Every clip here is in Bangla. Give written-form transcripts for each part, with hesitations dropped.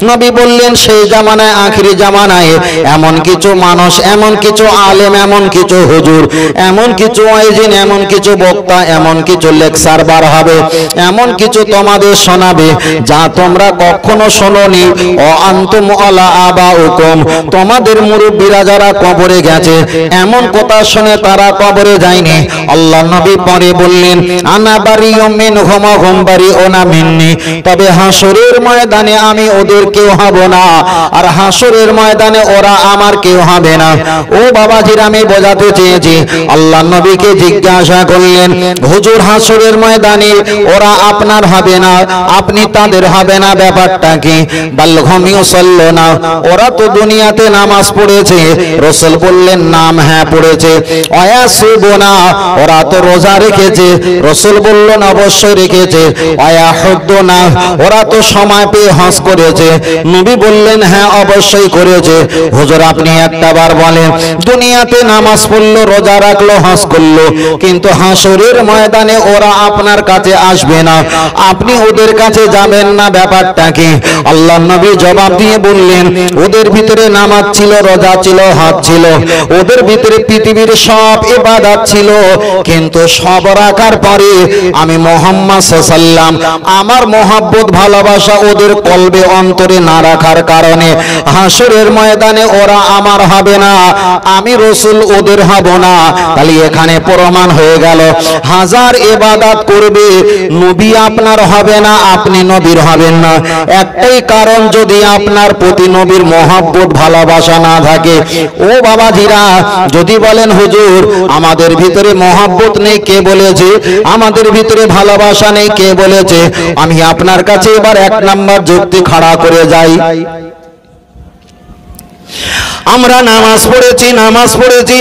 নবী বললেন সেই জামানায় আখিরি জামানায় এমন কিছু মানুষ, এমন কিছু আলেম, এমন কিছু হুজুর, এমন কিছু ওয়াইজিন, এমন কিছু বক্তা, এমন কিছু লেকচার বার হবে, এমন কিছু তোমাদের শোনাবে যা তোমরা কখনো শোনোনি। ও আনতুম আলা আবাউকুম, তোমাদের মুরব্বীরা যারা কবরে গেছে এমন কথা শুনে তারা কবরে যায়নি। আল্লাহ নবী পরে বললেন আনা বারিউম মিনহুম ওয়া হুম বারিউনা মিন্নি, তবে হাসরের ময়দানে আমি ওদের কেউ হব না, আর হাসরের ময়দানে ওরা আমার কেউ হবে না। ও বাবাজির, আমি বোঝাতে চেয়েছি, আল্লাহ নবীকে জিজ্ঞাসা করলেন হুজুর হাসরের ময়দানে ওরা আপনার হবে না, আপনি তাদের হবে না, ব্যাপারটা কি? বাল হুম ইউসাল্লুনা, ওরা তো দুনিয়াতে নামাজ পড়েছে। রাসূল বললেন নাম, হ্যাঁ পড়েছে। ওয়ায়াসুবুনা, ওরা তো রোজা রেখেছে। রাসূল বললেন অবশ্যই রেখেছে। ওয়ায়াহুদ্দুনা, ওরা তো সময় পেয়ে হজ করেছে। নবী বললেন হ্যাঁ অবশ্যই করেছে। হুজুর আপনি একটা বার বলেন, দুনিয়াতে নামাজ পড়লো, রোজা রাখলো, হজ করলো, কিন্তু হাসরের ময়দানে ওরা আপনার কাছে আসবে না, আপনি ওদের কাছে যাবেন না, ব্যাপারটা কি? আল্লাহ নবী জবাব দিয়ে বললেন ওদের ভিতরে নামাজ ছিল, রোজা ছিল, হজ ছিল, ওদের ভিতরে পৃথিবীর সব ইবাদত ছিল, কিন্তু সব রাখার পরে আমি মুহাম্মদ সাল্লাল্লাহু আলাইহি ওয়াসাল্লাম আমার মহব্বত ভালোবাসা ওদের কলবে অন্তরে না রাখার কারণে হাসরের ময়দানে ওরা আমার হবে না, আমি রাসূল ওদের হব না। তাহলে এখানে প্রমাণ হয়ে গেল হাজার ইবাদত করবে, নবী আপনার হবে না, আপনি নবীর হবেন না। একটাই কারণ, যদি আপনার প্রতি নবীর মহব্বত ভালোবাসা না থাকে। ও বাবাজিরা, যদি বলেন হুজুর আমাদের ভিতরে মহব্বত নেই, কে বলেছে? আমাদের ভিতরে ভালোবাসা নেই, কে বলেছে? আমি আপনার কাছে এবার এক নাম্বার যুক্তি খাড়া করে যাই। আমরা নামাজ পড়েছি,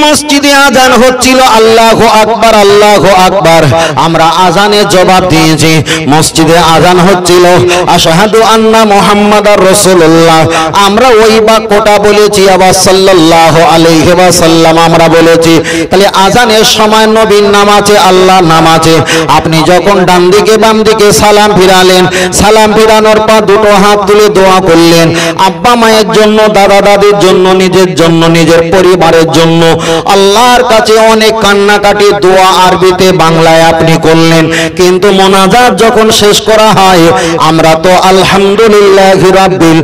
মসজিদে আজান হচ্ছিল, আল্লাহু আকবার, আল্লাহু আকবার, আমরা আজানে জবাব দিয়েছি। মসজিদে আজান হচ্ছিল আশহাদু আন্না মুহাম্মাদার রাসূলুল্লাহ, আমরা ওই বাক্যটা বলেছি, আবার সাল্লাল্লাহু আলাইহি ওয়াসাল্লাম আমরা বলেছি। তাহলে আজানের সময় নবীর নামাজে, আল্লাহ নামাজে আপনি যখন ডান দিকে বাম দিকে সালাম ফিরালেন, সালাম ফিরানোর পর দুটো হাত তুলে দোয়া করলেন, আব্বা মায়ের জন্য, দাদা দাদির জন্য, নিজের জন্য, নিজের পরিবারের জন্য, আল্লাহর কাছে অনেক কান্নাকাটি দোয়া আরবিতে বাংলায় আপনি করলেন। কিন্তু মোনাজাত যখন শেষ করা হয়, আমরা তো আলহামদুলিল্লাহি রাব্বিল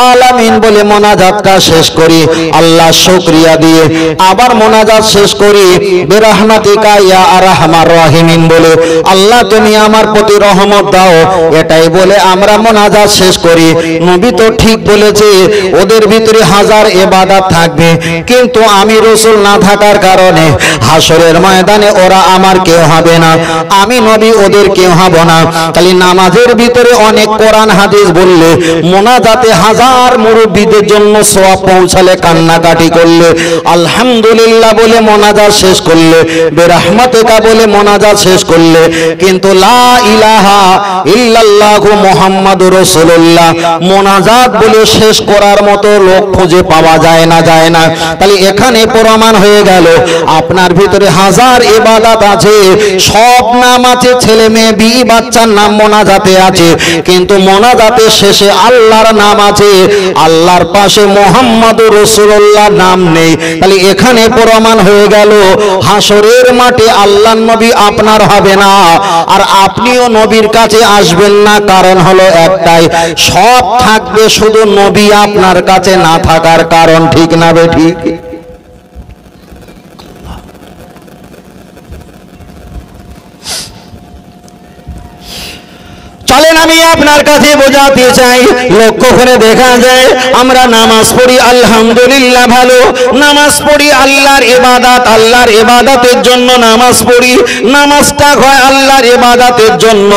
আলামিন বলে মোনাজাতটা শেষ করি, আল্লাহ শুকরিয়া দিয়ে। আবার মোনাজাত শেষ করি বিরহমাতিকা ইয়া আরহামার রাহিমিন বলে, আল্লাহ তুমি আমার প্রতি রহমত দাও, এটাই বলে আমরা মোনাজাত শেষ করি। নবী তো ঠিক বলেছে ওদের ভিতরে হাজার ইবাদত থাকবে, কিন্তু আমি রাসূল না থাকার কারণে হাসরের ময়দানে ওরা আমার কেউ হবে না, আমি নবী ওদের কেউ হব না। তাহলে নামাজের ভিতরে অনেক কোরআন হাদিস বললে, মোনাজাতে হাজার মুরব্বিদের জন্য সওয়াব পৌঁছালে, কান্নাকাটি করলে, আলহামদুলিল্লাহ বলে মোনাজাত শেষ করলে, বিরহমাতিকা বলে মোনাজাত শেষ করলে, কিন্তু লা ইলাহা ইল্লাল্লাহু মুহাম্মাদুর রাসূলুল্লাহ মোনাজাত বলে শেষ করার মতো লোক খুঁজে পাওয়া যায় না। তাহলে এখানে প্রমাণ হয়ে গেল আপনার ভিতরে হাজার ইবাদত আছে, সব নাম আছে, ছেলে মেয়ে বিবি বাচ্চার নাম মোনাজাতে আছে, কিন্তু মোনাজাতের শেষে আল্লাহর নাম আছে, আল্লাহর পাশে মুহাম্মাদুর রাসূলুল্লাহ নাম নেই। তাহলে এখানে প্রমাণ হয়ে গেল হাসরের মাঠে আল্লাহর নবী আপনার হবে না, আর আপনিও নবীর কাছে আসবেন না। কারণ হলো একটাই, সব থাকবে, শুধু নবী আপনার কাছে না থাকার কারণ। ঠিক না বে ঠিক? চলেন আমি আপনার কাছে বোঝাতে চাই, লক্ষ্য করে দেখা যায় আমরা নামাজ পড়ি আলহামদুলিল্লাহ ভালো, নামাজ পড়ি আল্লাহর ইবাদত, আল্লাহর ইবাদতের জন্য নামাজ পড়ি, নামাজটা হয় আল্লাহর ইবাদতের জন্য।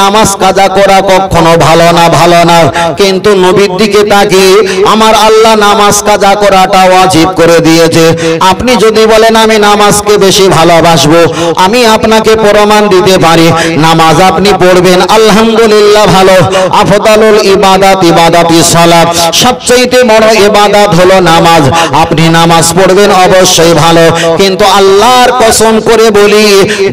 নামাজ কাজা করা কখনো ভালো না, কিন্তু নবীর দিকে তাকিয়ে আমার আল্লাহ নামাজ কাজা করাটা ওয়াজিব করে দিয়েছে। আপনি যদি বলেন আমি নামাজকে বেশি ভালোবাসবো, আমি আপনাকে প্রমাণ দিতে পারি। নামাজ আপনি পড়বেন আলহামদুলিল্লাহ ভালো। আফদালুল ইবাদাত ইবাদাতি সালাত, সবচেয়ে বড় ইবাদত হলো নামাজ। আপনি নামাজ পড়বেন অবশ্যই ভালো, কিন্তু আল্লাহর কসম করে বলি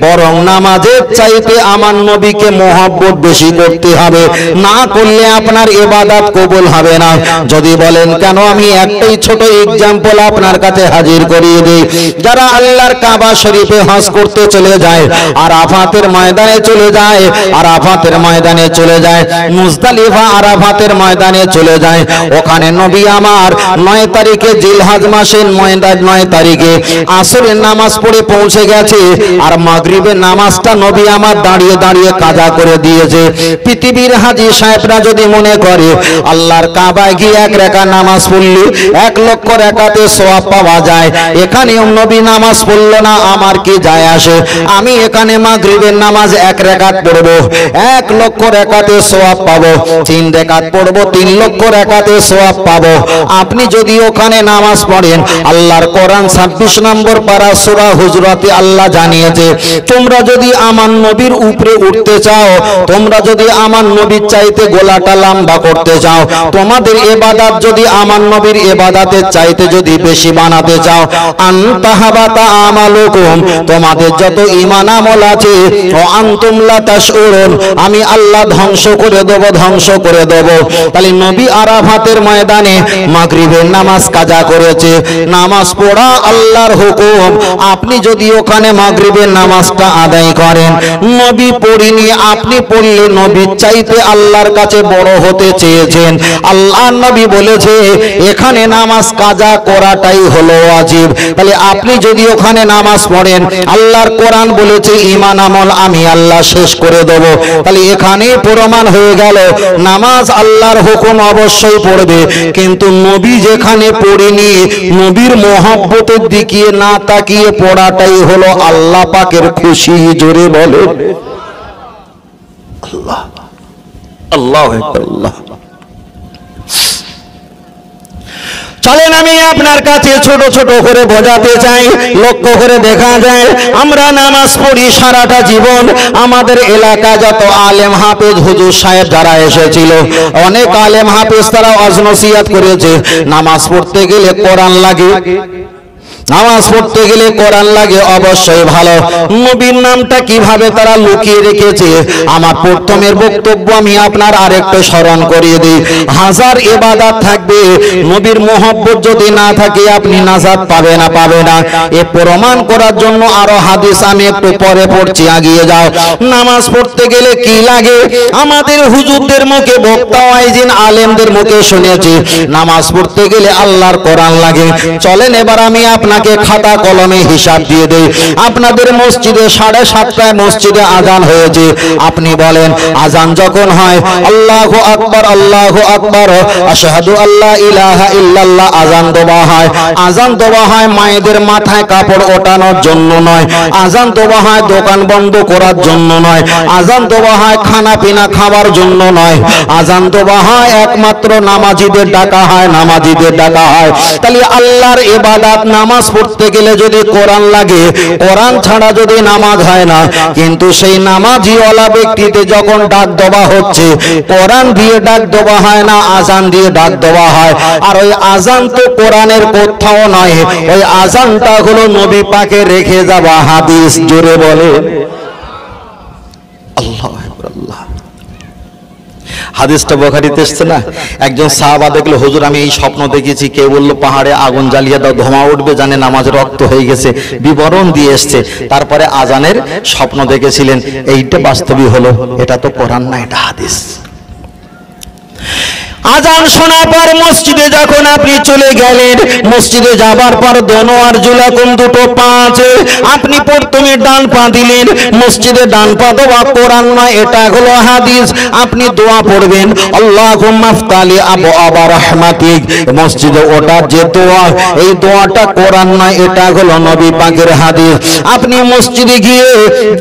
বরং নামাজের চাইতে আমার নবীকে মহব্বত বেশি করতে হবে, না করলে আপনার ইবাদত কবুল হবে না। যদি বলেন কেন, আমি একটাই ছোট এক্সাম্পল আপনার কাছে হাজির করিয়ে দিই। যারা আল্লাহর কাবা শরীফে হজ করতে চলে যায়, আরাফাতের ময়দানে চলে যায়, আরাফাতের ময়দানে চলে যায়, মুজদালিফা আরাফাতের ময়দানে চলে যায়, ওখানে নবী আমার 9 তারিখে জিলহজ মাসের 9 তারিখে আসরের নামাজ পড়ে পৌঁছে গেছে, আর মাগরিবের নামাজটা নবী আমার দাঁড়িয়ে দাঁড়িয়ে কাজা করে দিয়েছে। পৃথিবীর হাজী সাহেবরা যদি মনে করে আল্লাহর কাবায় গিয়ে 1 রাকাত নামাজ পড়লে 1 লক্ষ রাকাতে সওয়াব পাওয়া যায়, এখানেও নবী নামাজ পড়ল না, আমার কি যায় আসে? আমি এখানে মাগরিবের নামাজ 1 রাকাত পড়বো, 1 লক্ষ রাকাতে সওয়াব পাবো। 3 রাকাত পড়বো, 3 লক্ষ রাকাতে সওয়াব পাবো। আপনি যদি ওখানে নামাজ পড়েন, আল্লাহর কোরআন 26 নম্বর পারা সূরা হুজরাতে আল্লাহ জানিয়েছে, তোমরা যদি আমার নবীর উপরে উঠতে চাও, তোমরা যদি আমার নবীর চাইতে গোলাটা লম্বা করতে চাও, তোমাদের ইবাদত যদি আমার নবীর ইবাদতের চাইতে যদি বেশি বানাতে চাও, আনতাহাবাতা আমালুকুম, তোমাদের যত ঈমান আমল আছে, ও আনতুম লা তাশউরুন, আমি আল্লাহ ধ্বংস করে দেব, ধ্বংস করে দেব। তাহলে নবী আরাফাতের ময়দানে মাগরিবের নামাজ কাজা করেছে, নামাজ পড়া আল্লাহর হুকুম। আপনি যদি ওখানে মাগরিবের নামাজটা আদায় করেন, নবী পড়িনি, আপনি পড়লে নবীর চাইতে আল্লাহর কাছে বড় হতে চেয়েছেন। আল্লাহর নবী বলেছে এখানে নামাজ কাজা করাটাই হলো ওয়াজিব। তাহলে আপনি যদি ওখানে নামাজ পড়েন, আল্লাহর কোরআন বলেছে ঈমান আমল আমি আল্লাহ শেষ করে দেব। তাহলে এখানেই প্রমাণ হয়ে গেল নামাজ আল্লাহর হুকুম অবশ্যই পড়বে, কিন্তু নবী যেখানে পড়েনি, নবীর মহব্বতের দিকে না তাকিয়ে পড়াটাই হলো আল্লাহ পাকের খুশি। জোরে বলে আল্লাহ আল্লাহু আকবার। চলেন আমি আপনার কাছে ছোট ছোট করে বোঝাতে চাই। লক্ষ্য করে দেখা যায় আমরা নামাজ পড়ি সারাটা জীবন। আমাদের এলাকা যত আলেম হাফেজ হুজুর সাহেব যারা এসেছিল, অনেক আলেম হাফেজ তারা ওয়াজ নসিহত করেছে, নামাজ পড়তে গেলে কোরআন লাগে, নামাজ পড়তে গেলে কোরআন লাগে, অবশ্যই ভালো। নবীর নামটা কিভাবে তারা লুকিয়ে রেখেছে। আমার প্রথমের বক্তব্য আমি আপনার আরেকটু স্মরণ করিয়ে দিই। হাজার ইবাদত থাকবে, নবীর মহব্বত যদি না থাকে আপনি নাজাত পাবে না, পাবে না। এ প্রমাণ করার জন্য আরো হাদিস আমি একটু পরে পড়ছি, আগিয়ে যাও। নামাজ পড়তে গেলে কি লাগে? আমাদের হুজুরদের মুখে, বক্তা ওয়াইজিন আলেমদের মুখে শুনেছি নামাজ পড়তে গেলে আল্লাহর কোরআন লাগে। চলেন এবার আমি আপনাকে খাতা কলমে হিসাব দিয়ে দেই। আপনাদের মসজিদে 7:30টায় মসজিদে আজান হয়েছে, আপনি বলেন আজান যখন হয় আল্লাহু আকবার, আল্লাহু আকবার, আশহাদু আল্লা ইলাহা ইল্লাল্লাহ, আজান দেওয়া হয়। আজান দেওয়া হয় মায়েদের মাথায় কাপড় ওঠানোর জন্য নয়, আজান দেওয়া হয় দোকান বন্ধ করার জন্য নয়, আজান দেওয়া হয় খানা পিনা খাবার জন্য নয়, আজান দেওয়া হয় একমাত্র নামাজিদের ডাকা হয়, নামাজিদের ডাকা হয়। তাহলে আল্লাহর ইবাদত নামাজ পড়তে গেলে যদি কোরআন লাগে, কোরআন ছাড়া যদি নামাজ হয় না। কিন্তু সেই নামাজিওয়ালা ব্যক্তিতে যখন ডাক দেওয়া হচ্ছে, কোরআন দিয়ে ডাক দেওয়া হয় না, আজান দিয়ে ডাক দেওয়া হয়। আর ওই আজান তো কোরআনের কোথাও নয়, ওই আজানটা হলো নবী পাকে রেখে যাওয়া হাদিস। জোরে বলে আল্লাহু আকবার। আল্লাহ হাদিসটা বুখারীতে এসেছে না, একজন সাহাবা দেখলো হুজুর আমি এই স্বপ্ন দেখেছি, কেউ বললো পাহাড়ে আগুন জ্বালিয়ে দাও, ধোঁয়া উঠবে, জানে নামাজ রক্ত হয়ে গেছে, বিবরণ দিয়ে এসছে। তারপরে আজানের স্বপ্ন দেখেছিলেন, এইটা বাস্তবই হলো। এটা তো কোরআন না, এটা হাদিস। আজান শোনার পর মসজিদে যখন আপনি চলে গেলেন, মসজিদে যাবার পর দোনোয়ার জুলাকুম, দুটো পা আছে, আপনি প্রথমে ডান পা দিলেন, মসজিদে ডান পা দেওয়া কোরআন নয়, এটা হলো হাদিস। আপনি দোয়া পড়বেন আল্লাহুম্মা ফতালি আবওয়াবা রাহমাতিক, মসজিদে ওঠার যে দোয়া, এই দোয়াটা কোরআন নয়, এটা হলো নবী পাকের হাদিস। আপনি মসজিদে গিয়ে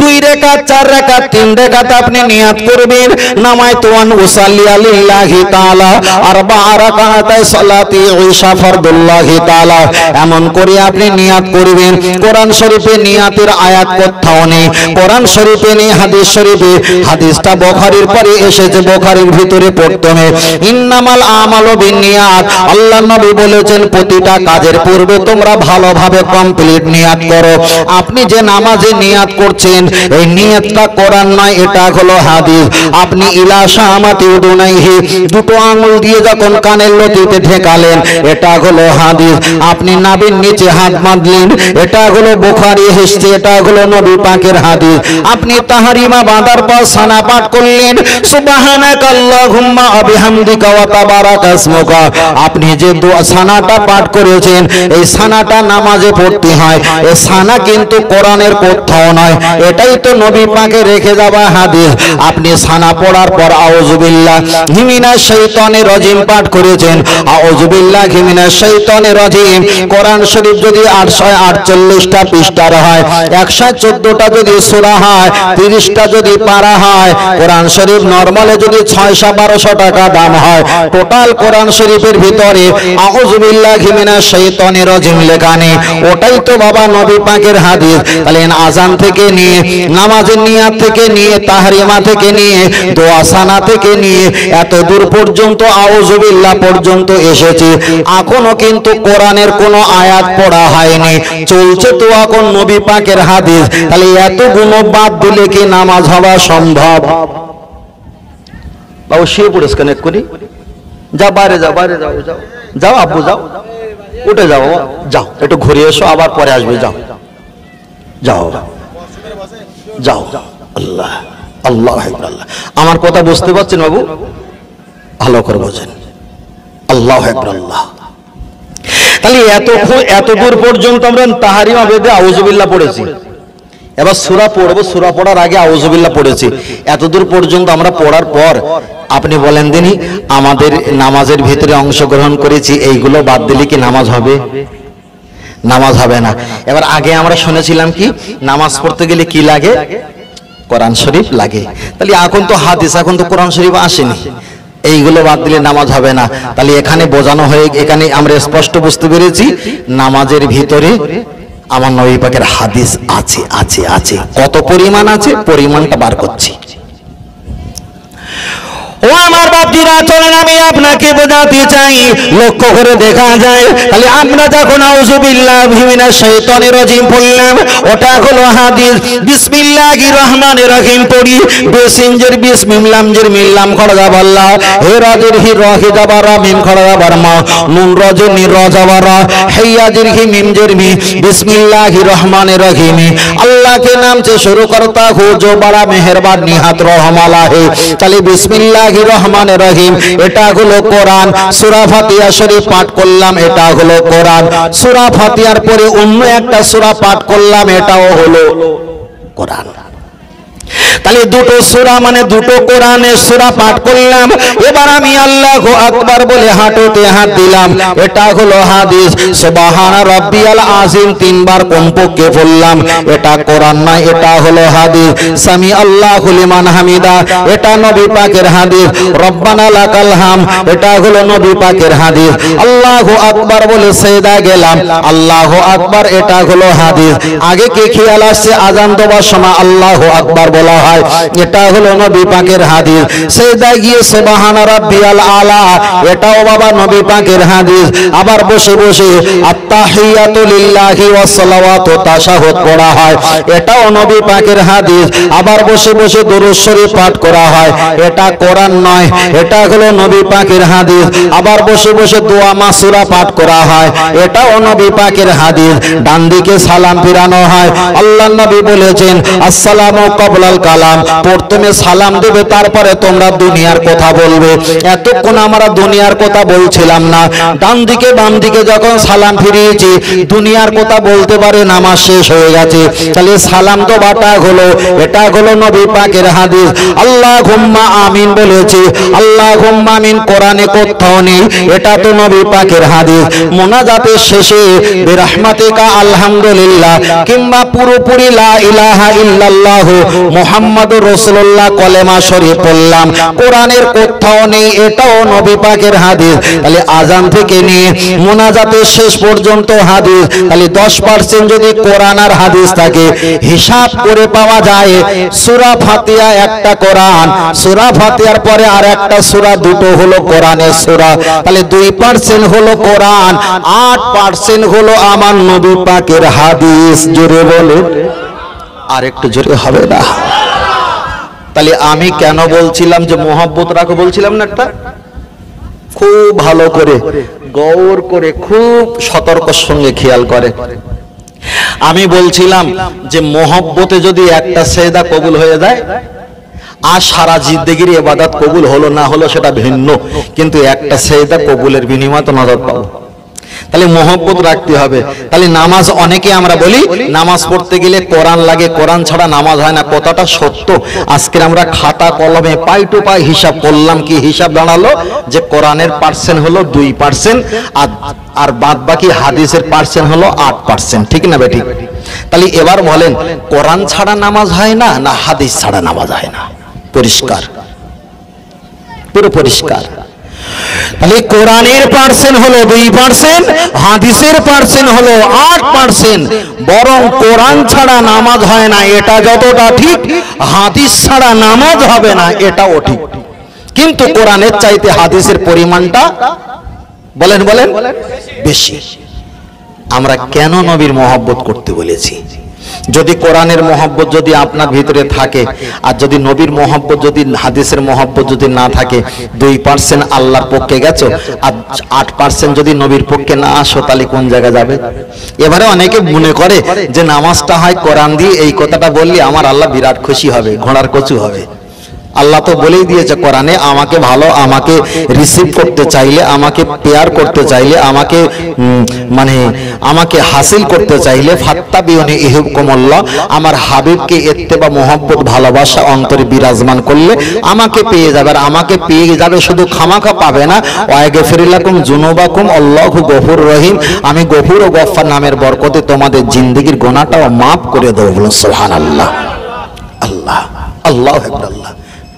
2 রাকাত 4 রাকাত 3 রাকাত আপনি নিয়াত করবেন, নামায়তু আন উসাল্লি লিল্লাহি তাআলা তাআলা আরবা রাকাতায় সালাতি ঈশা ফরদুল্লাহি তাআলা এমন করে আপনি নিয়াত করবেন। কোরআন শরীফে নিয়াতের আয়াত কোথাও নেই, কোরআন শরীফে নেই, হাদিস শরীফে। হাদিসটা বুখারীর পরে এসেছে, বুখারীর ভিতরে পড়তে হবে ইন্নামাল আমালু বিন্নিয়াত। আল্লাহর নবী বলেছেন প্রতিটা কাজের পূর্বে তোমরা ভালোভাবে কমপ্লিট নিয়াত করো। আপনি যে নামাজে নিয়াত করছেন এই নিয়াতটা কোরআন নয়, এটা হলো হাদিস। আপনি ইলা শামাতি উদুনাইহি দুটো আঙ্গুল দিয়ে যখন কানের লতিতে ঠেকালেন এটা হলো হাদিস। আপনি নাভির নিচে হাত বাঁধলেন এটা হলো বুখারী এসেছে, এটা হলো নবী পাকের হাদিস। আপনি তাহরিমা বাঁধার পর সানা পাঠ করলেন সুবহানাকাল্লাহুম্মা ওয়া বিহামদিকা ওয়া তাবারাকা ইসমুকা। আপনি যে সানাটা পাঠ করেছেন এই সানাটা নামাজে পড়তে হয়, এই সানা কিন্তু কোরআনের কোথাও নয়, এটাই তো নবী পাকে রেখে যাওয়া হাদিস। আপনি সানা পড়ার পর আউযুবিল্লাহি মিনাশ শাইতানির রাজিম পাঠ করেছেন, আউযুবিল্লাহি মিনাশ শাইতানির রাজিম। কোরআন শরীফ যদি 848টা পৃষ্ঠার হয়, 114টা যদি সূরা হয়, 30টা যদি পারা হয়, কোরআন শরীফ নরমালে যদি 600-1200 টাকা দাম হয়, টোটাল কোরআন শরীফের ভিতরে আউযুবিল্লাহি মিনাশ শাইতানির রাজিম লেখা নেই, ওটাই তো বাবা নবী পাকের হাদিস। তাহলে আযান থেকে নিয়ে নামাজের নিয়াত থেকে নিয়ে তাহরিমা থেকে নিয়ে দোয়া সানা থেকে নিয়ে এত দূর পর্যন্ত আউযুবিল্লাহ পর্যন্ত এসেছে, এখনো কিন্তু কোরআনের কোনো আয়াত পড়া হয়নি, চলছে তো এখন নবী পাকের হাদিস। তাহলে এতগুলো বাদ দিলে কি নামাজ হওয়া সম্ভব? বাবু শুয়ে পড়েছ কেন এক্ষুনি? যা বাইরে যাও, বাইরে যাও, যাও যাও আব্বু যাও, উঠে যাও, যাও একটু ঘুরে এসো, আবার পরে আসবে, যাও যাও যাও। আল্লাহ আল্লাহ আল্লাহ। আমার কথা বুঝতে পারছেন বাবু? ভালো করে বোঝেন। আল্লাহু আকবার। আল্লাহ। তাহলে এত দূর পর্যন্ত আমরা তাহরিমা বেদে আউযুবিল্লাহ পড়েছি, এবার সূরা পড়বো, সূরা পড়ার আগে আউযুবিল্লাহ পড়েছি। এত দূর পর্যন্ত আমরা পড়ার পর আপনি বলেন দিনই আমাদের নামাজের ভিতরে অংশগ্রহণ করেছি, এইগুলো বাদ দিলে কি নামাজ হবে? নামাজ হবে না। এবার আগে আমরা শুনেছিলাম কি নামাজ পড়তে গেলে কি লাগে? কোরআন শরীফ লাগে। তাহলে এখন তো হাদিস, এখন তো কোরআন শরীফ আসেনি, এইগুলো বাদ দিলে নামাজ হবে না। তাহলে এখানে বোঝানো হয়ে, এখানে আমরা স্পষ্ট বুঝতে পেরেছি নামাজের ভিতরে আমার নবী পাকের হাদিস আছে আছে আছে। কত পরিমাণ আছে পরিমাণটা বার করছি। ও আমার বাপজিরা, চলেন আমি আপনাকে বোঝাতে চাই, লক্ষ্য করে দেখা যায় তাহলে আমরা যখন আউযুবিল্লাহি মিনাশ শাইতানির রাজিম পড়লাম ওটা হলো হাদিস। বিসমিল্লাহির রহমানির রহিম পড়ি, বেসিনজের বিসমিল্লামজের মিল্লাম খড়া বাল্লাহ, হে রাজের হি রহি জাবারা মিম খড়া বারমা, নুন রাজের নি রাজাবারা, হাইয়াজির হি মিমজের মি, বিসমিল্লাহির রহমানির রহিম। আল্লাহ के नाम से शुरू करता हूँ जो बड़ा मेहरबान निहात रहम वाला है। चलिए बिस्मिल्लाह রহমান রহিম, এটা হলো কোরআন। সূরা ফাতিহা শরীফ পাঠ করলাম, এটা হলো কোরআন। সূরা ফাতিহার পরে অন্য একটা সূরা পাঠ করলাম, এটাও হলো কোরআন। তাহলে দুটো সূরা মানে দুটো কোরআনের সূরা পাঠ করলাম। এবার আমি আল্লাহু আকবার বলে হাঁটুতে হাত দিলাম, এটা হলো হাদিস। সুবহানা রাব্বিয়াল আযীম তিনবার কমপক্ষে বললাম, এটা কোরআন নয়, এটা হলো হাদিস। সামি আল্লাহু লিমান হামিদা, এটা নবী পাকের হাদিস। রব্বানা লাকাল হাম, এটা হলো নবী পাকের হাদিস। আল্লাহু আকবার বলে সিজদা গেলাম, আল্লাহু আকবার, এটা হলো হাদিস। আগে কি খেয়াল আসছে আযান দেওয়ার সময় আল্লাহু আকবার বলা হয়, এটা হলো নবী পাকের হাদিস। সিজদা গিয়ে সুবহানা রাব্বিয়াল আলা, এটাও বাবা নবী পাকের হাদিস। আবার বসে বসে আত্তাহিয়াতু লিল্লাহি ওয়াস সালাওয়াতু তাশাহুদ পড়া হয়, এটাও নবী পাকের হাদিস। আবার বসে বসে দুরূদ শরীফ পাঠ করা হয়, এটা কোরআন নয়, এটা হলো নবী পাকের হাদিস। আবার বসে বসে দোয়া মাসুরা পাঠ করা হয়, এটাও নবী পাকের হাদিস। ডান দিকে সালাম ফিরানো হয়, আল্লাহর নবী বলেছেন আসসালামু ক্বাবলাল কালাম, প্রথমে সালাম দেবে তারপরে তোমরা দুনিয়ার কথা বলবে। এতক্ষণ আমরা দুনিয়ার কথা বলছিলাম না, ডান দিকে বাম দিকে যখন সালাম ফিরিয়েছি দুনিয়ার কথা বলতে পারে নামাজ শেষ হয়ে গেছে। তাহলে সালাম তো বাটা হলো, এটা হলো নবী পাকের হাদিস। আল্লাহুম্মা আমিন বলেছি, আল্লাহুম্মা আমিন কোরআনে কোথাও নেই, এটা তো নবী পাকের হাদিস। মোনাজাতের শেষে বিরহমাতিকা আলহামদুলিল্লাহ কিংবা পুরোপুরি লা ইলাহা ইল্লাল্লাহ মুহাম্মাদুর রাসূলুল্লাহ কলেমা শরীফ পড়লাম, কোরআনের কোথাও নেই, এটাও নবী পাকের হাদিস। তাহলে আজান থেকে নিয়ে মুনাজাতের শেষ পর্যন্ত হাদিস। তাহলে 10% যদি কোরআন আর হাদিস থাকে, হিসাব করে পাওয়া যায় সূরা ফাতিহা একটা কোরআন, সূরা ফাতিহার পরে আর একটা সূরা, দুটো হলো কোরআনের সূরা। তাহলে 2% হলো কোরআন, 8% হলো আমার নবী পাকের হাদিস। জোরে বলেন, আর একটু জোরে হবে না? তাহলে আমি কেন বলছিলাম যে মোহাব্বত রাখো, বলছিলাম না? একটা খুব ভালো করে গৌর করে খুব সতর্কর সঙ্গে খেয়াল করে আমি বলছিলাম যে মোহাব্বতে যদি একটা সেজদা কবুল হয়ে যায় আর সারা জিন্দেগির ইবাদত কবুল হলো না হলো সেটা ভিন্ন, কিন্তু একটা সেজদা কবুলের বিনিময়ে তো নজর পাবো। তাহলে মোহাব্বত রাখতে হবে। তাহলে নামাজ, অনেকে আমরা বলি নামাজ পড়তে গেলে কোরআন লাগে, কোরআন ছাড়া নামাজ হয় না। কথাটা সত্য। আজকে আমরা খাতা কলমে পাই টু পাই হিসাব করলাম, কি হিসাব দাঁড়ালো যে কোরআনের পার্সেন্ট হলো 2% আর বাদ বাকি হাদিসের পার্সেন্ট হলো 8%। ঠিক না বেটি? তাহলে এবার বলেন, কোরআন ছাড়া নামাজ হয় না, না হাদিস ছাড়া নামাজ হয় না? পরিষ্কার, পুরো পরিষ্কার। তাহলে কোরআনের পার্সেন্ট হলো 2%, হাদিসের পার্সেন্ট হলো 8%। বরং কোরআন ছাড়া নামাজ হয় না এটা যতটা ঠিক, হাদিস ছাড়া নামাজ হবে না এটাও ঠিক। কিন্তু কোরআনের চাইতে হাদিসের পরিমাণটা বলেন বলেন বেশি। আমরা কেন নবীর মহব্বত করতে বলেছি? যদি কোরআনের মহব্বত যদি আপনার ভিতরে থাকে, আর যদি নবীর মহব্বত যদি হাদিসের মহব্বত যদি না থাকে, 2% আল্লাহর পক্ষে গেছো আর 8% যদি নবীর পক্ষে না আসো, তাহলে কোন জায়গা যাবে? এবারে অনেকে মনে করে যে নামাজটা হয় কোরআন দিয়ে, এই কথাটা বললে আমার আল্লাহ বিরাট খুশি হবে, ঘোড়ার কচু হবে। আল্লাহ তো বলেই দিয়েছে কোরআনে, আমাকে ভালো, আমাকে রিসিভ করতে চাইলে, আমাকে পেয়ার করতে চাইলে, আমাকে মানে আমাকে হাসিল করতে চাইলে ফাত্তাবিউনি ইউহিব্বুকুমুল্লাহ, আমার হাবিবকে ইত্তেবা মোহাব্বত ভালোবাসা অন্তরে বিরাজমান করলে আমাকে পেয়ে যাবে। আর আমাকে পেয়ে যাবে শুধু খামাখা পাবে না, ওয়াগফির লাকুম যুনুবাকুম আল্লাহু গফুর রহিম, আমি গফুর ও গফফার নামের বরকতে তোমাদের জিন্দেগির গুনাহটাও maaf করে দেব। বলুন সুবহানাল্লাহ। আল্লাহ আল্লাহু আকবার।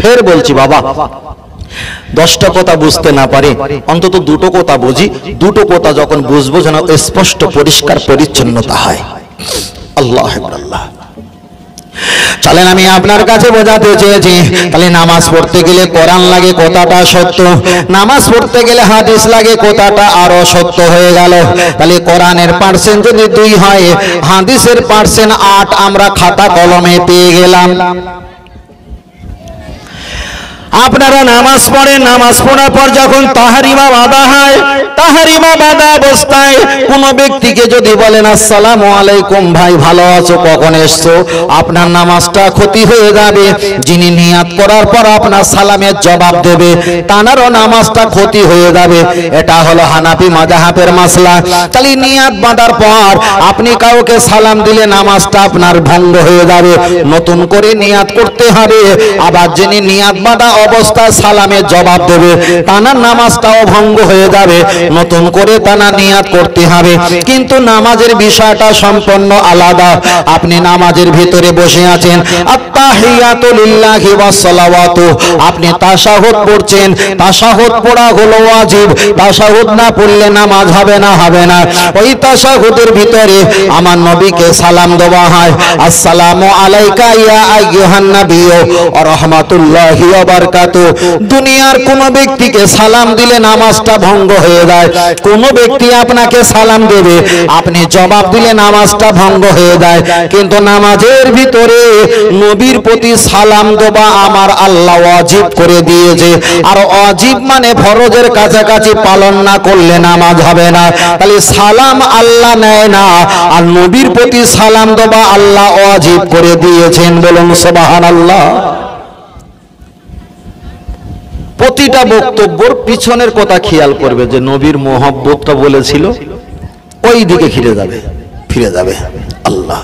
ফের বলছি বাবা, 10টা কথা বুঝতে না পারি, অন্তত দুটো কথা বুঝি। দুটো কথা যখন বুঝবো যেন স্পষ্ট পরিষ্কার পরিচ্ছন্নতা হয়। আল্লাহ আল্লাহ। চলেন আমি আপনার কাছে বোঝাতে চেয়েছি, তাহলে নামাজ পড়তে গেলে কোরআন লাগে, কথাটা সত্য। নামাজ পড়তে গেলে হাদিস লাগে, কথাটা আরো সত্য হয়ে গেল। তাহলে কোরআনের পার্সেন্ট যদি 2 হয়, হাদিসের পার্সেন্ট 8 আমরা খাতা কলমে পেয়ে গেলাম। আপনারা নামাজ পড়েন, নামাজ পড়ার পর যখন তাহরিমা বাঁধা হয়, তাহরিমা বাঁধা অবস্থায় কোন ব্যক্তিকে যদি বলেন আসসালামু আলাইকুম ভাই ভালো আছো, কখন এসছো, আপনার নামাজটা ক্ষতি হয়ে যাবে। যিনি নিয়াত করার পর আপনার সালামের জবাব দেবে, তানারও নামাজটা ক্ষতি হয়ে যাবে। এটা হলো হানাফি মাযহাবের মাসলা। তাহলে নিয়াত বাঁধার পর আপনি কাউকে সালাম দিলে নামাজটা আপনার ভঙ্গ হয়ে যাবে, নতুন করে নিয়াত করতে হবে। আবার যিনি নিয়াত বাঁধা অবস্থায় সালামের জবাব দেবে, তানার নামাজটাও ভঙ্গ হয়ে যাবে, নতুন করে তানা নিয়াত করতে হবে। কিন্তু নামাজের বিষয়টা সম্পূর্ণ আলাদা। আপনি নামাজের ভিতরে বসে আছেন, আত্তাহিয়াতু লিল্লাহি ওয়াস সালাওয়াতু, আপনি তাশাহুদ পড়ছেন, তাশাহুদ পড়া হলো ওয়াজিব, তাশাহুদ না পড়লে নামাজ হবে না, হবে না। ওই তাশাহুদের ভিতরে আমার নবীকে সালাম দেওয়া হয়, আসসালামু আলাইকা ইয়া আইয়ুহান নাবিয়্যু ওয়া রাহমাতুল্লাহি ওয়া বারাকাতুহু। দুনিয়ার কোন ব্যক্তিকে সালাম দিলে নামাজটা ভঙ্গ হয়ে যায়। কোন ব্যক্তি আপনাকে সালাম দেবে, আপনি জবাব দিলে নামাজটা ভঙ্গ হয়ে যায়। কিন্তু নামাজের ভিতরে নবীর প্রতি সালাম দেওয়া আমার আল্লাহ ওয়াজিব করে দিয়েছে। আর ওয়াজিব মানে ফরজের কাছাকাছি পালন না করলে নামাজ হবে না। তাহলে সালাম আল্লাহ নেয় না, আর নবীর প্রতি সালাম দেওয়া আল্লাহ ওয়াজিব করে দিয়েছেন। বলুন সুবহানাল্লাহ। প্রতিটা বক্তব্যের পিছনের কথা খেয়াল করবে, যে নবীর মহব্বতটা বলেছিল ওই দিকে ফিরে যাবে, ফিরে যাবে। আল্লাহ।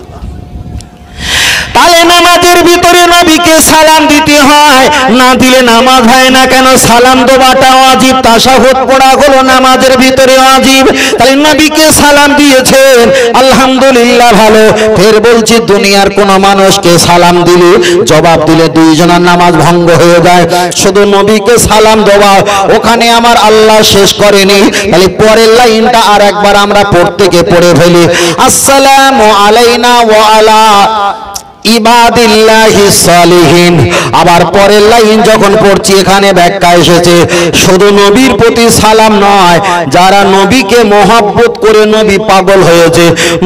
তাহলে নামাজের ভিতরে নবীকে সালাম দিতে হয়, না দিলে নামাজ হয় না কেন? সালাম দেওয়াটা ওয়াজিব, তাশাহুদ পড়া হলো নামাজের ভিতরে ওয়াজিব। তাহলে নবীকে সালাম দিয়েছেন, আলহামদুলিল্লাহ ভালো। ফের বলছি, দুনিয়ার কোন মানুষকে সালাম দিলে, জবাব দিলে দুইজনের নামাজ ভঙ্গ হয়ে যায়। শুধু নবীকে সালাম দেওয়া, ওখানে আমার আল্লাহ শেষ করেনি। তাহলে পরের লাইনটা আর একবার আমরা প্রত্যেকে পড়ে ফেলি, আসসালামু আলাইনা ওয়া আলা ইবাদিল্লাহি সালিহিন। আবার পরের লাইন যখন পড়ছি, এখানে ব্যাখ্যা এসেছে, শুধু নবীর প্রতি সালাম নয়, যারা নবীকে মহব্বত করে নবী পাগল হয়েছে,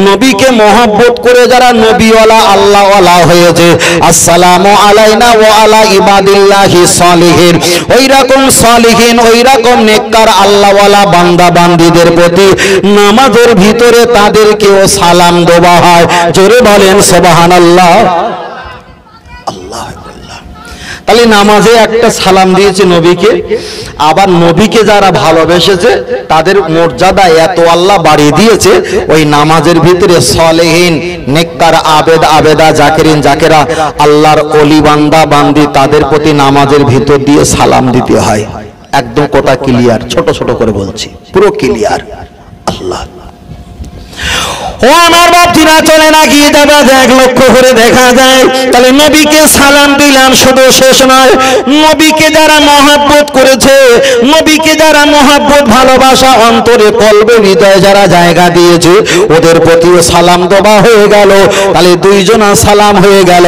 নবীকে মহব্বত করে যারা নবীওয়ালা আল্লাহওয়ালা হয়েছে, আসসালামু আলাইনা ওয়া আলা ইবাদিল্লাহি সালিহিন, ওই রকম সালিহিন, ওই রকম নেককার আল্লাহওয়ালা বান্দা বান্দীদের প্রতি নামাজের ভিতরে তাদেরকেও সালাম দেওয়া হয়। জোরে বলেন সুবহানাল্লাহ। আল্লাহ আল্লাহ। তাহলে নামাজে একটা সালাম দিয়েছে নবীকে, আবার নবীকে যারা ভালোবেসেছে তাদের মর্যাদা এত আল্লাহ বাড়িয়ে দিয়েছে, ওই নামাজের ভিতরে সালেহিন, নেককার, আবেদ, আবেদা, জাকিরিন, জাকেরা, আল্লাহর ওলি বান্দা বান্দি, তাদের প্রতি নামাজের ভিতর দিয়ে সালাম দিতে হয়। একদম কথা ক্লিয়ার, ছোট ছোট করে বলছি, পুরো ক্লিয়ার। আল্লাহ ও আমার বাপজিরা, চলে না গিয়ে যাবে, এক লক্ষ্য করে দেখা যায়। তাহলে নবীকে সালাম দিলাম, শুধু শেষ নয়, নবীকে যারা মহব্বত করেছে, নবীকে যারা মহব্বত, ভালোবাসা অন্তরে, কলবে, হৃদয়ে যারা জায়গা দিয়েছে, ওদের প্রতিও সালাম দেওয়া হয়ে গেল। তাহলে দুইজনা সালাম হয়ে গেল।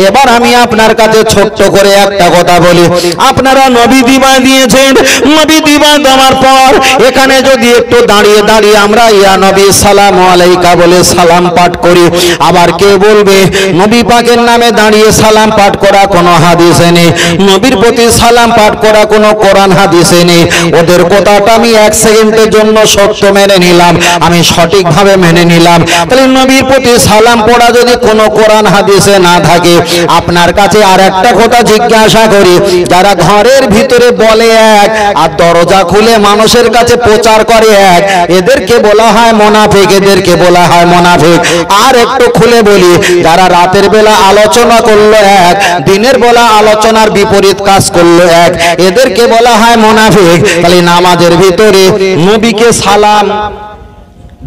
এবার আমি আপনার কাছে ছোট্ট করে একটা কথা বলি, আপনারা নবী দিবা দিয়েছেন, নবী দিবা দেওয়ার পর এখানে যদি একটু দাঁড়িয়ে দাঁড়িয়ে আমরা ইয়া নবী সালামু আলাইকা বলে সালাম পাঠ করি, আবার কে বলবে নবী পাকের নামে দাঁড়িয়ে সালাম পাঠ করা কোনো হাদিসে নেই, নবীর প্রতি সালাম পাঠ করা কোনো কোরআন হাদিসে নেই। ওদের কথাটা আমি এক সেকেন্ডের জন্য সত্য মেনে নিলাম, আমি সঠিকভাবে মেনে নিলাম। তাহলে নবীর প্রতি সালাম পড়া যদি কোনো কোরআন হাদিসে না থাকে, আপনার কাছে আর একটা কথা জিজ্ঞাসা করি, যারা ঘরের ভিতরে বলে এক আর দরজা খুলে মানুষের কাছে প্রচার করে এক, এদেরকে বলা হয় মুনাফিক, এদেরকে বলা হয় মুনাফিক। আর একটু খুলে বলি, যারা রাতের বেলা আলোচনা করলো এক, দিনের বেলা আলোচনার বিপরীত কাজ করলো এক, এদেরকে বলা হয় মুনাফিক। তাহলে নামাজের ভিতরে নবীকে সালাম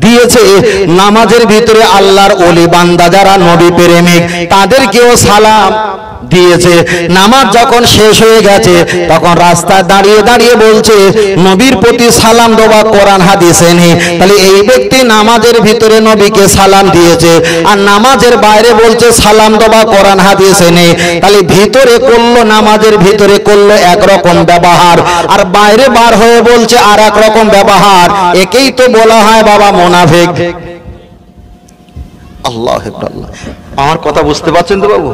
দিয়েছে, নামাজের ভিতরে আল্লাহর ওলি বান্দা যারা নবী প্রেমিক, তাদেরকেও সালাম দিয়েছে। নামাজ যখন শেষ হয়ে গেছে, তখন রাস্তায় দাঁড়িয়ে দাঁড়িয়ে বলছে নবীর প্রতি সালাম দেওয়া কোরআন হাদিসে নেই। তাহলে এই ব্যক্তি নামাজের ভিতরে নবীকে সালাম দিয়েছে, আর নামাজের বাইরে বলছে সালাম দেওয়া কোরআন হাদিসে নেই। তাহলে ভিতরে করলো, নামাজের ভিতরে করলো একরকম ব্যবহার, আর বাইরে বার হয়ে বলছে আর এক রকম ব্যবহার। একেই তো বলা হয় বাবা মুনাফিক। আল্লাহ আল্লাহ। আমার কথা বুঝতে পারছেন তো বাবু?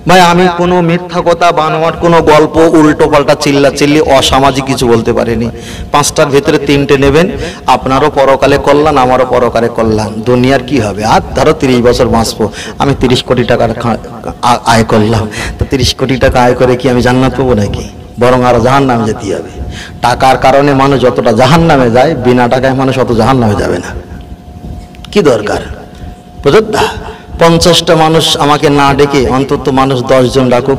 ভাই, আমি কোনো মিথ্যা কথা, বানোয়াট কোনো গল্প, উল্টো পাল্টা চিল্লা চিল্লি, অসামাজিক কিছু বলতে পারিনি। পাঁচটার ভিতরে তিনটে নেবেন, আপনারও পরকালে কল্যাণ, আমারও পরকালে কল্যাণ। দুনিয়ার কি হবে? আর ধরো 30 বছর বাঁচবো, আমি 30 কোটি টাকার আয় করলাম, তো 30 কোটি টাকা আয় করে কি আমি জান্নাত পাবো নাকি? বরং আরো জাহান্নামে যেতে হবে। টাকার কারণে মানুষ যতটা জাহান্নামে যায়, বিনা টাকায় মানুষ অত জাহান্নামে যাবে না। কি দরকার? বুঝলেন? 50টা মানুষ আমাকে না ডেকে অন্তত মানুষ 10 জন ডাকুক।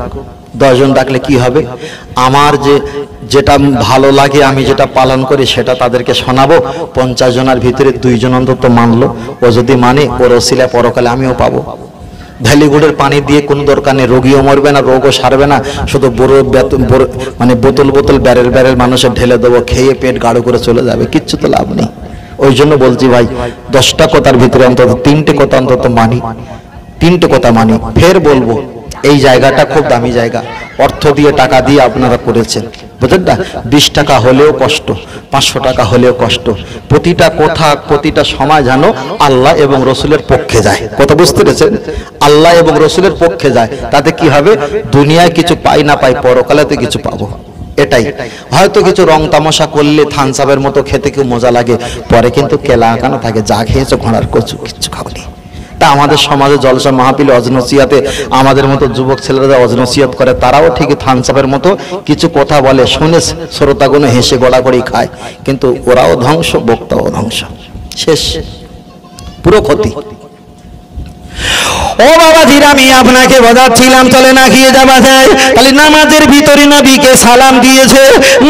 10 জন ডাকলে কি হবে? আমার যেটা ভালো লাগে, আমি যেটা পালন করি, সেটা তাদেরকে শোনাবো। 50 জনের ভিতরে 2 জন অন্তত মানলো, ও যদি মানে, ওর ওসিলা পরকালে আমিও পাবো। ভ্যালিগুডের পানি দিয়ে কোনো দরকার নেই, রোগীও মরবে না, রোগও সারবে না, শুধু মানে বোতল বোতল ব্যারেল ব্যারেল মানুষের ঢেলে দেবো, খেয়ে পেট গাঢ় করে চলে যাবে, কিচ্ছু তো লাভ নেই। ওই জন্য বলছি ভাই, 10টা কথার ভিতরে অন্তত 3টে কথা অন্তত মানি, 3টে কথা মানি। ফের বলবো, এই জায়গাটা খুব দামি জায়গা, অর্থ দিয়ে টাকা দিয়ে আপনারা করেছেন, বুঝলেন না? 20 টাকা হলেও কষ্ট, 500 টাকা হলেও কষ্ট। প্রতিটা কথা, প্রতিটা সময় যেন আল্লাহ এবং রসুলের পক্ষে যায়। কথা বুঝতে পেরেছেন? আল্লাহ এবং রসুলের পক্ষে যায়, তাতে কি হবে? দুনিয়ায় কিছু পাই না পাই, পরকালেতে কিছু পাবো। এটাই। হয়তো কিছু রং তামাশা করলে থানসাবের মতো খেতে খুব মজা লাগে, পরে কিন্তু কেলা আঁকানো থাকে, যা খেয়েছো ঘোড়ার কচু, কিচ্ছু খাওনি। তা আমাদের সমাজে জলসা মাহফিলে অজনসিয়াতে আমাদের মতো যুবক ছেলেরা অজনসিয়াত করে, তারাও ঠিকই থানসাবের মতো কিছু কথা বলে, শুনে শ্রোতাগুলো হেসে গড়াগড়ি খায়, কিন্তু ওরাও ধ্বংস, বক্তাও ধ্বংস, শেষ, পুরো ক্ষতি। ও বাবাজিরা, আমি আপনাকে বোঝাচ্ছিলাম চলে না খেয়ে যাওয়া যায়। তাহলে নামাজের ভিতরে নবীকে সালাম দিয়েছে,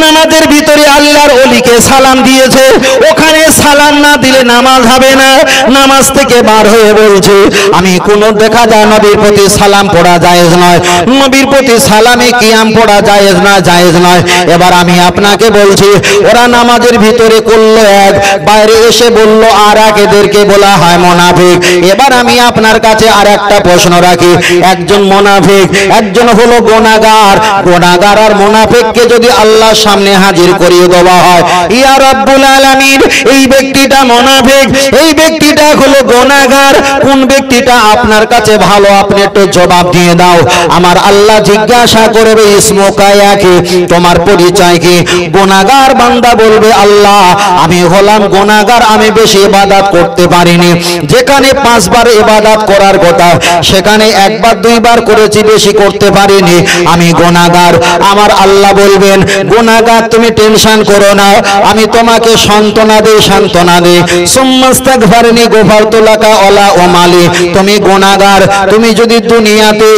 নামাজের ভিতরে আল্লাহর ওলিকে সালাম দিয়েছে। ওখানে সালাম না দিলে নামাজ হবে না। নামাজ থেকে বার হয়ে বলছে আমি কোনো দেখা যায় নবীর প্রতি সালাম পড়া জায়েজ নয়, নবীর প্রতি সালামে কিয়াম পড়া জায়েজ না, জায়েজ নয়। এবার আমি আপনাকে বলছি ওরা নামাজের ভিতরে করলো এক, বাইরে এসে বললো আর এক, এদেরকে বলা হয় মুনাফিক। এবার আমি আপনার কাছে আর একটা প্রশ্ন রাখি, একজন মুনাফিক, একজন হলো গুনাহগার, গুনাহগার আর মুনাফিককে যদি আল্লাহর সামনে হাজির করিয়ে দেওয়া হয়, ইয়া রাব্বুল আলামিন এই ব্যক্তিটা মুনাফিক, এই ব্যক্তিটা হলো গুনাহগার, কোন ব্যক্তিটা আপনার কাছে ভালো আপনি একটু জবাব দিয়ে দাও। আমার আল্লাহ জিজ্ঞাসা করবে ইসমুকা কি, তোমার পরিচয় কি? গুনাহগার বান্দা বলবে আল্লাহ আমি হলাম গুনাহগার, আমি বেশি ইবাদত করতে পারিনি, যেখানে 5 বার ইবাদত করার কথা সেখানে 1 বার 2 বার করেছি, বেশি করতে পারিনি, আমি গুনাহগার। আমার আল্লাহ বলবেন গুনাহগার তুমি টেনশন করো না, আমি তোমাকে সান্ত্বনা দেই, সান্ত্বনা দেই। সুম্মাস্তাগফিরনি গফারতু লাকা ওয়ালা উমালি, তুমি গুনাহগার, তুমি যদি দুনিয়াতে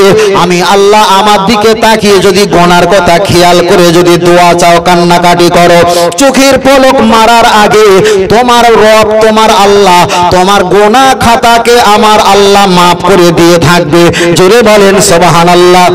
আমি আল্লাহ আমার দিকে তাকিয়ে যদি গুনার কথা খেয়াল করে যদি দোয়া চাও, কান্নাকাটি করো, চোখের পলক মারার আগে তোমার রব, তোমার আল্লাহ তোমার গুনাহ খাতাকে আমার আল্লাহ মাফ করে দিয়ে থাকবে। জোরে বলেন সুবহানাল্লাহ।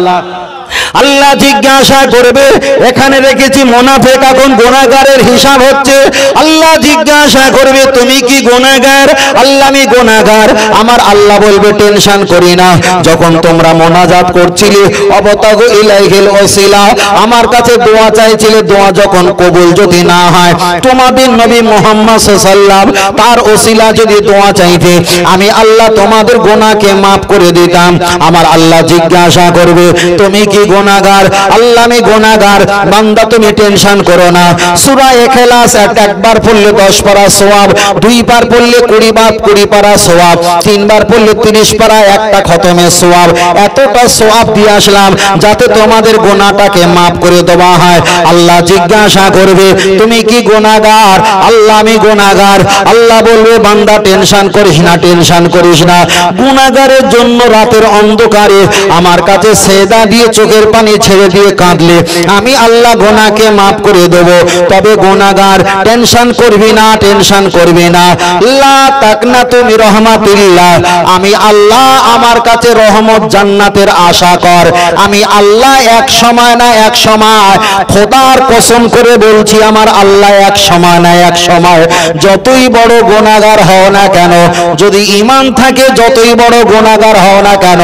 আল্লাহ জিজ্ঞাসা করবে, এখানে রেখেছি মুনাফিক, এখন গুনাহগারের হিসাব হচ্ছে। আল্লাহ জিজ্ঞাসা করবে তুমি কি গুনাহগার? আল্লাহ আমি গুনাহগার। আমার আল্লাহ বলবে টেনশন করি না, যখন তোমরা মুনাজাত করছিলে অবতাগু ইলাইহিল ওয়াসিলা, আমার কাছে দোয়া চাইছিলে, দোয়া যখন কবুল যদি না হয় তোমাদের নবী মুহাম্মদ সাল্লাল্লাহু আলাইহি ওয়াসাল্লাম তার ওসিলা যদি দোয়া চাইতে আমি আল্লাহ তোমাদের গুনাহকে maaf করে দিতাম। আমার আল্লাহ জিজ্ঞাসা করবে তুমি কি গুনাহগার? আল্লাহ আমি গুনাহগার। বান্দা তুমি টেনশন করো না, সূরা ইখলাস একবার পড়লে 10 পারা সওয়াব, 2 বার পড়লে 20 পারা সওয়াব, 3 বার পড়লে 30 পারা একটা খতমের সওয়াব, এতটা সওয়াব দিয়ে আসলাম যাতে তোমাদের গুনাহটাকে maaf করে দেওয়া হয়। আল্লাহ জিজ্ঞাসা করবে তুমি কি গুনাহগার? আল্লাহ আমি গুনাহগার। আল্লাহ বলবে বান্দা টেনশন করিস না, টেনশন করিস না। গুনাহগারের জন্য রাতের অন্ধকারে আমার কাছে সেজদা দিয়ে চোখের পানি ছেড়ে দিয়ে কাঁদলে আমি আল্লাহ গুনাহকে maaf করে দেব। তবে গুনাহগার টেনশন করবি না, টেনশন করবি না। লা তাকনাতু মির রাহমাতিল্লাহ, আমি আল্লাহ আমার কাছে রহমত জান্নাতের আশা কর। আমি আল্লাহ এক সময় না এক সময়, খোদার কসম করে বলছি আমার আল্লাহ এক সময় না এক সময় যতই বড় গুনাহগার হও না কেন, যদি ঈমান থাকে যতই বড় গুনাহগার হও না কেন,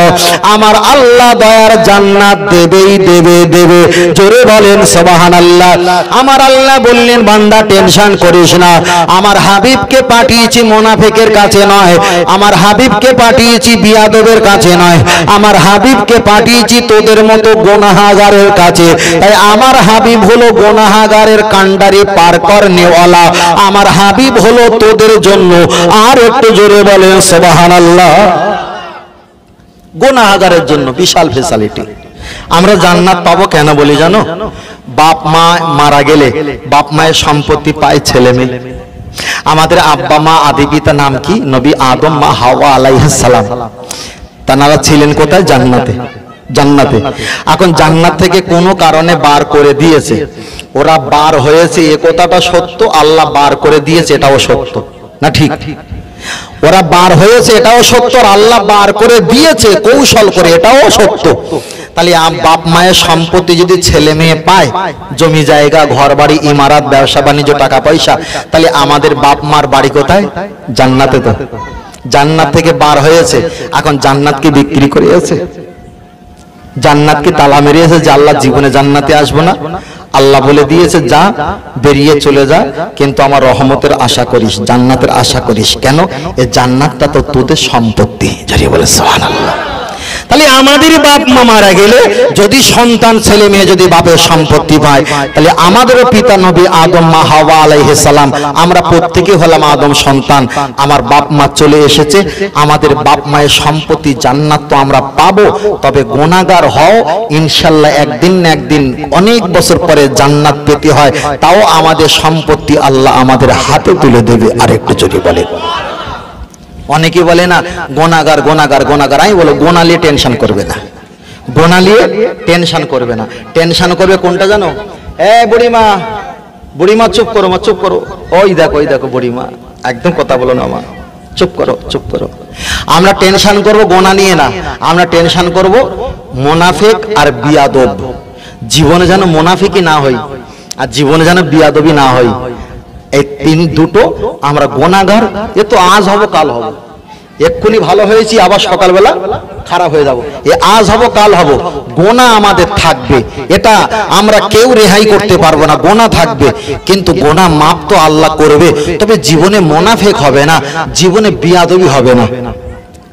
আমার আল্লাহ দয়ার জান্নাত দেবেই দেবে, দেবে। জোরে বলেন সুবহানাল্লাহ। আমার আল্লাহ বললেন বান্দা টেনশন করিস না, আমার হাবিবকে পাঠিয়েছি মুনাফিকের কাছে নয়, আমার হাবিবকে পাঠিয়েছি বিয়াদবের কাছে নয়, আমার হাবিবকে পাঠিয়েছি তোদের মতো গুনাহগারের কাছে। তাই আমার হাবিব হলো গুনাহগারের কান্ডারি পার করনেওয়ালা, আমার হাবিব হলো তোদের জন্য। আর একটু জোরে বলেন সুবহানাল্লাহ। গুনাহগারের জন্য বিশাল ফেসিলিটি। আমরা জান্নাত পাবো কেন বলি জানো? বাপ মা মারা গেলে বাপ মায়ের সম্পত্তি পায় ছেলে মেয়ে। আমাদের আব্বা মা আদি পিতা নাম কি? নবী আদম, মা হাওয়া আলাইহিস সালাম। তারা ছিলেন কোথায়? জান্নাতে। জান্নাতে। এখন জান্নাত থেকে কোনো কারণে বার করে দিয়েছে, ওরা বার হয়েছে এ কথাটা সত্য, আল্লাহ বার করে দিয়েছে এটাও সত্য না ঠিক? ওরা বার হয়েছে এটাও সত্য, আল্লাহ বার করে দিয়েছে কৌশল করে এটাও সত্য। তাহলে বাপ মায়ের সম্পত্তি যদি ছেলে মেয়ে পায়, জমি জায়গা ঘর বাড়ি ইমারত ব্যবসা বাণিজ্য টাকা পয়সা, তাহলে আমাদের বাপ মার বাড়ি কোথায়? জান্নাতে। তো জান্নাত থেকে বার হয়েছে, এখন জান্নাতকে বিক্রি করেছে, জান্নাতকে তালা মেরিয়েছে যে আল্লাহ জীবনে জান্নাতে আসবো না। আল্লাহ বলে দিয়েছে যা বেরিয়ে চলে যা, কিন্তু আমার রহমতের আশা করিস, জান্নাতের আশা করিস। কেন? এই জান্নাতটা তো তোদের সম্পত্তি। যারা বলে সুবহানাল্লাহ। তাহলে আমাদের বাপ মা মারা গেলে যদি সন্তান ছেলে মেয়ে যদি বাপের সম্পত্তি পায়, তাহলে আমাদেরও পিতা নবী আদম, মা হাওয়া আলাইহিস সালাম, আমরা প্রত্যেকে হলাম আদম সন্তান। আমার বাপ মা চলে এসেছে, আমাদের বাপ মায়ের সম্পত্তি জান্নাত তো আমরা পাবো। তবে গুনাহগার হও ইনশাআল্লাহ একদিন না একদিন অনেক বছর পরে জান্নাত পেতে হয়, তাও আমাদের সম্পত্তি আল্লাহ আমাদের হাতে তুলে দেবে। আর একটু জোরে বলে অনেকে বলে না গোনাগার গোনাগার গোনাগার, আমি বলো গোনা নিয়ে টেনশন করবে না, গোনা নিয়ে টেনশন করবে না। টেনশন করবে কোনটা জানো? বুড়িমা, বুড়িমা চুপ করো, মা চুপ করো, ওই দেখো বুড়িমা, একদম কথা বলো না মা, চুপ করো চুপ করো। আমরা টেনশন করব গোনা নিয়ে না, আমরা টেনশন করব মুনাফিক আর বিয়াদব। জীবনে যেন মুনাফিকই না হই আর জীবনে যেন বিয়াদবি না হই। এই তিন দুটো আমরা গোনাগার, এ তো আজ হব কাল হব, এক্ষুনি ভালো হয়েছি আবার সকালবেলা খারাপ হয়ে যাব, এ আজ হব কাল হব। গোনা আমাদের থাকবে, এটা আমরা কেউ রেহাই করতে পারবো না, গোনা থাকবে, কিন্তু গোনা মাপ তো আল্লাহ করবে। তবে জীবনে মুনাফিক হবে না, জীবনে বিয়াদবি হবে না।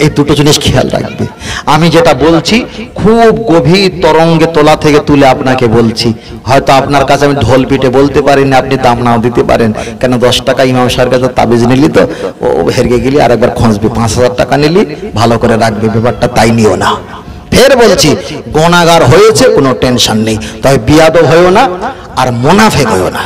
এই দুটো জিনিস খেয়াল রাখবে। আমি যেটা বলছি খুব গভীর তরঙ্গে তোলা থেকে তুলে আপনাকে বলছি। হয়তো আপনার কাছে আমি ঢোল পিটে বলতে পারি না, আপনি দাম নাও দিতে পারেন, কেন 10 টাকা ইমাম সাহেবের কাছে তাবিজ নিলি তো ও হেরগে গেলি আর একবার খসবি, 5000 টাকা নিলি ভালো করে রাখবে, ব্যাপারটা তাই নিও না। ফের বলছি, গোনাগার হয়েছে কোনো টেনশন নেই, তবে বিয়াদব হয়েও না আর মুনাফিক হয়েও না।